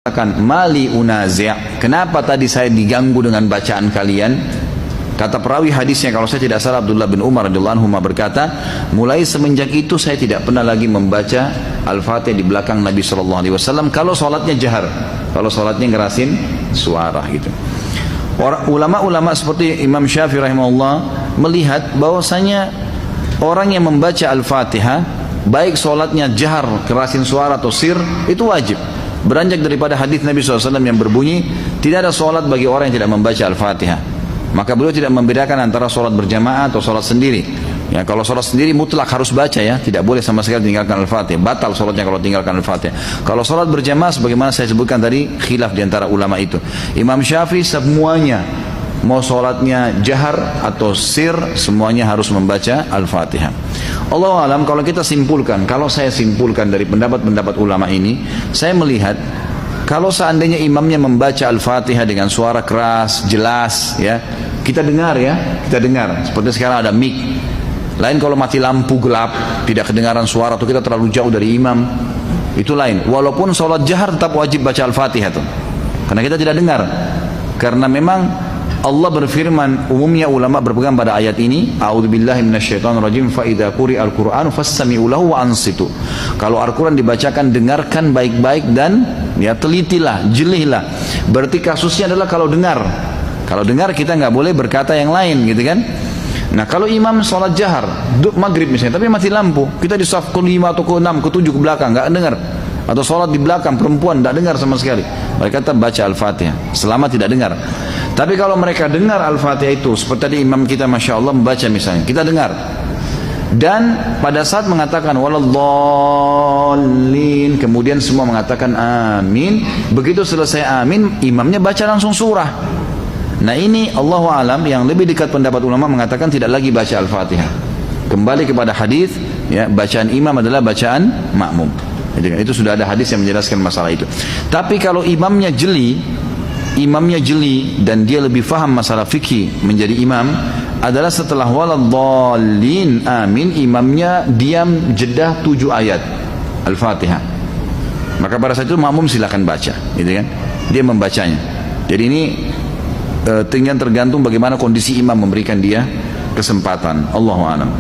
Katakan mali unazi', kenapa tadi saya diganggu dengan bacaan kalian? Kata perawi hadisnya, kalau saya tidak salah, Abdullah bin Umar radhiyallahu anhu berkata, mulai semenjak itu saya tidak pernah lagi membaca Al-Fatihah di belakang Nabi SAW kalau sholatnya jahar, kalau sholatnya ngerasin suara gitu. Ulama-ulama seperti Imam Syafi'i rahimahullah melihat bahwasanya orang yang membaca Al-Fatihah, baik sholatnya jahar, kerasin suara atau sir, itu wajib. Beranjak daripada hadis Nabi SAW yang berbunyi, tidak ada sholat bagi orang yang tidak membaca Al-Fatihah. Maka beliau tidak membedakan antara sholat berjamaah atau sholat sendiri. Ya, kalau sholat sendiri mutlak harus baca ya, tidak boleh sama sekali tinggalkan Al-Fatihah. Batal sholatnya kalau tinggalkan Al-Fatihah. Kalau sholat berjamaah, sebagaimana saya sebutkan tadi, khilaf diantara ulama itu. Imam Syafi'i semuanya, mau sholatnya jahar atau sir, semuanya harus membaca Al-Fatihah. Allahu alam, kalau kita simpulkan, kalau saya simpulkan dari pendapat-pendapat ulama ini, saya melihat kalau seandainya imamnya membaca Al-Fatihah dengan suara keras, jelas, ya, kita dengar ya, kita dengar. Seperti sekarang ada mic. Lain kalau mati lampu gelap, tidak kedengaran suara atau kita terlalu jauh dari imam, itu lain. Walaupun sholat jahar tetap wajib baca Al-Fatihah tuh, karena kita tidak dengar. Karena memang Allah berfirman, umumnya ulama berpegang pada ayat ini, a'udzubillahi minasyaitonirrajim, fa idza quri'al qur'anu fastami'u lahu wa ansitu. Kalau Al-Qur'an dibacakan, dengarkan baik-baik dan ya telitilah, jelihlah. Berarti kasusnya adalah kalau dengar. Kalau dengar kita nggak boleh berkata yang lain, gitu kan? Nah, kalau imam sholat jahar, maghrib misalnya, tapi mati lampu, kita di saf ke-5 atau ke-6, ke-7 ke belakang, nggak dengar. Atau sholat di belakang, perempuan nggak dengar sama sekali, mereka tetap baca Al-Fatihah selama tidak dengar. Tapi kalau mereka dengar Al-Fatihah itu, seperti tadi imam kita Masya Allah membaca misalnya, kita dengar, dan pada saat mengatakan waladhdallin, kemudian semua mengatakan amin. Begitu selesai amin, imamnya baca langsung surah. Nah ini Allahu alam, yang lebih dekat pendapat ulama mengatakan tidak lagi baca Al-Fatihah. Kembali kepada hadis, ya, bacaan imam adalah bacaan makmum. Itu sudah ada hadis yang menjelaskan masalah itu. Tapi kalau imamnya jeli dan dia lebih faham masalah fikih menjadi imam, adalah setelah waladhdallin amin, imamnya diam jeda 7 ayat Al-Fatihah. Maka pada saat itu makmum silakan baca, gitu kan? Dia membacanya. Jadi ini tinggal tergantung bagaimana kondisi imam memberikan dia kesempatan. Allahu a'lam.